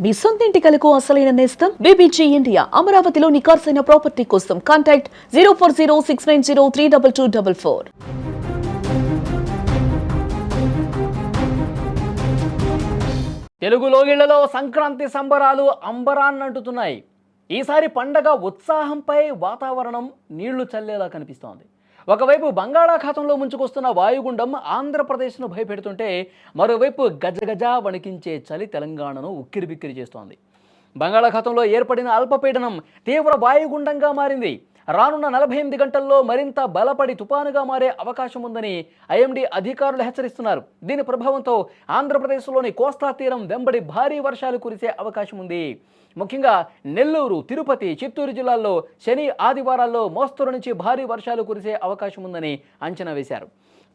మీ సొంతింటి కలకు అసలైన నేస్తం బీబీజీ ఇండియా. అమరావతిలో నికార్సైన ప్రాపర్టీ కోసం కాంటాక్ట్ 0406903224. తెలుగు లోగిళ్లలో సంక్రాంతి సంబరాలు అంబరాన్నంటుతున్నాయి. ఈసారి పండగ ఉత్సాహంపై వాతావరణం నీళ్లు చల్లేలా కనిపిస్తోంది. ఒకవైపు బంగాళాఖాతంలో ముంచుకొస్తున్న వాయుగుండం ఆంధ్రప్రదేశ్ను భయపెడుతుంటే, మరోవైపు గజగజ వణికించే చలి తెలంగాణను ఉక్కిరిబిక్కిరి చేస్తోంది. బంగాళాఖాతంలో ఏర్పడిన అల్పపీడనం తీవ్ర వాయుగుండంగా మారింది. రానున్న 48 గంటల్లో మరింత బలపడి తుపానుగా మారే అవకాశం ఉందని ఐఎండీ అధికారులు హెచ్చరిస్తున్నారు. దీని ప్రభావంతో ఆంధ్రప్రదేశ్లోని కోస్తా తీరం వెంబడి భారీ వర్షాలు కురిసే అవకాశం ఉంది. ముఖ్యంగా నెల్లూరు, తిరుపతి, చిత్తూరు జిల్లాల్లో శని, ఆదివారాల్లో మోస్తరు నుంచి భారీ వర్షాలు కురిసే అవకాశం ఉందని అంచనా వేశారు.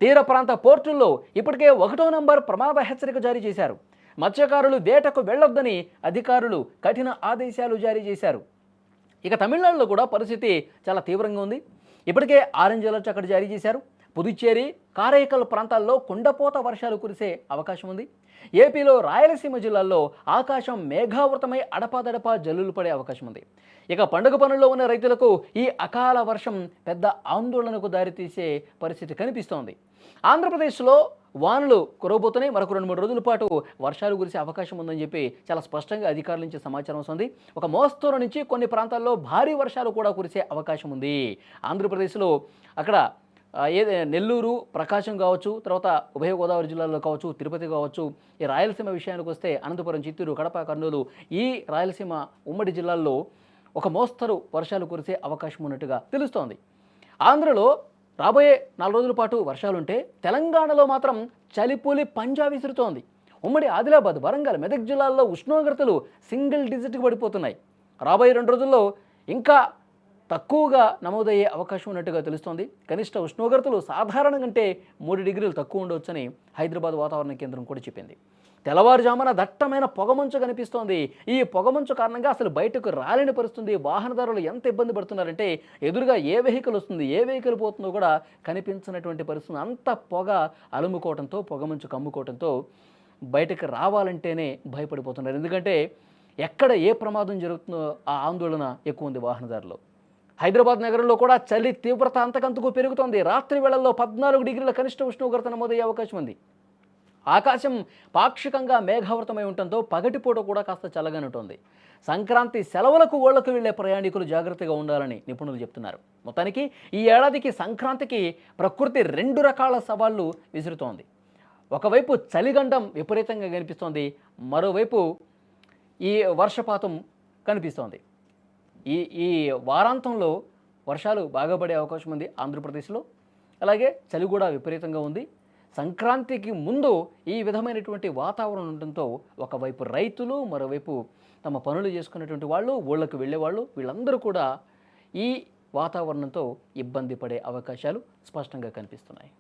తీర ప్రాంత పోర్టుల్లో ఇప్పటికే 1వ నంబర్ ప్రమాద హెచ్చరిక జారీ చేశారు. మత్స్యకారులు వేటకు వెళ్లొద్దని అధికారులు కఠిన ఆదేశాలు జారీ చేశారు. ఇక తమిళనాడులో కూడా పరిస్థితి చాలా తీవ్రంగా ఉంది. ఇప్పటికే ఆరెంజ్ అలర్ట్ అక్కడ జారీ చేశారు. పుదుచ్చేరి, కారైకల్ ప్రాంతాల్లో కుండపోత వర్షాలు కురిసే అవకాశం ఉంది. ఏపీలో రాయలసీమ జిల్లాల్లో ఆకాశం మేఘావృతమై అడపాదడపా జల్లులు పడే అవకాశం ఉంది. ఇక పండుగ పనుల్లో ఉన్న రైతులకు ఈ అకాల వర్షం పెద్ద ఆందోళనకు దారితీసే పరిస్థితి కనిపిస్తోంది. ఆంధ్రప్రదేశ్లో వానలు కురవబోతున్నాయి. మరొక 2-3 రోజుల పాటు వర్షాలు కురిసే అవకాశం ఉందని చెప్పి చాలా స్పష్టంగా అధికారుల నుంచి సమాచారం వస్తుంది. ఒక మోస్తరు నుంచి కొన్ని ప్రాంతాల్లో భారీ వర్షాలు కూడా కురిసే అవకాశం ఉంది. ఆంధ్రప్రదేశ్లో అక్కడ నెల్లూరు, ప్రకాశం కావచ్చు, తర్వాత ఉభయ గోదావరి జిల్లాలో కావచ్చు, తిరుపతి కావచ్చు, ఈ రాయలసీమ విషయానికి వస్తే అనంతపురం, చిత్తూరు, కడప, కర్నూలు, ఈ రాయలసీమ ఉమ్మడి జిల్లాల్లో ఒక మోస్తరు వర్షాలు కురిసే అవకాశం ఉన్నట్టుగా తెలుస్తోంది. ఆంధ్రలో రాబోయే 4 రోజుల పాటు వర్షాలుంటే, తెలంగాణలో మాత్రం చలిపూలి పంజా విసురుతోంది. ఉమ్మడి ఆదిలాబాద్, వరంగల్, మెదక్ జిల్లాల్లో ఉష్ణోగ్రతలు సింగిల్ డిజిట్కి పడిపోతున్నాయి. రాబోయే 2 రోజుల్లో ఇంకా తక్కువగా నమోదయ్యే అవకాశం ఉన్నట్టుగా తెలుస్తోంది. కనిష్ట ఉష్ణోగ్రతలు సాధారణం కంటే 3 డిగ్రీలు తక్కువ ఉండవచ్చని హైదరాబాద్ వాతావరణ కేంద్రం కూడా చెప్పింది. తెల్లవారుజామున దట్టమైన పొగమంచు కనిపిస్తోంది. ఈ పొగమంచు కారణంగా అసలు బయటకు రాలేని పరిస్థితుంది. వాహనదారులు ఎంత ఇబ్బంది పడుతున్నారంటే, ఎదురుగా ఏ వెహికల్ వస్తుంది, ఏ వెహికల్ పోతుందో కూడా కనిపించినటువంటి పరిస్థితి. అంత పొగ అలుముకోవడంతో, పొగమంచు కమ్ముకోవడంతో బయటకు రావాలంటేనే భయపడిపోతున్నారు. ఎందుకంటే ఎక్కడ ఏ ప్రమాదం జరుగుతుందో ఆ ఆందోళన ఎక్కువ ఉంది వాహనదారులు. హైదరాబాద్ నగరంలో కూడా చలి తీవ్రత అంతకంతకు పెరుగుతోంది. రాత్రి వేళల్లో 14 డిగ్రీల కనిష్ట ఉష్ణోగ్రత నమోదయ్యే అవకాశం ఉంది. ఆకాశం పాక్షికంగా మేఘావృతమై ఉండటంతో పగటిపూట కూడా కాస్త చల్లగానే ఉంటుంది. సంక్రాంతి సెలవులకు ఊళ్ళకు వెళ్లే ప్రయాణికులు జాగ్రత్తగా ఉండాలని నిపుణులు చెప్తున్నారు. మొత్తానికి ఈ ఏడాదికి సంక్రాంతికి ప్రకృతి 2 రకాల సవాళ్లు విసురుతోంది. ఒకవైపు చలిగండం విపరీతంగా కనిపిస్తోంది, మరోవైపు ఈ వర్షపాతం కనిపిస్తోంది. ఈ వారాంతంలో వర్షాలు బాగా పడే అవకాశం ఉంది ఆంధ్రప్రదేశ్లో. అలాగే చలి కూడా విపరీతంగా ఉంది. సంక్రాంతికి ముందు ఈ విధమైనటువంటి వాతావరణం ఉండటంతో ఒకవైపు రైతులు, మరోవైపు తమ పనులు చేసుకునేటువంటి వాళ్ళు, ఊళ్ళకు వెళ్ళేవాళ్ళు, వీళ్ళందరూ కూడా ఈ వాతావరణంతో ఇబ్బంది పడే అవకాశాలు స్పష్టంగా కనిపిస్తున్నాయి.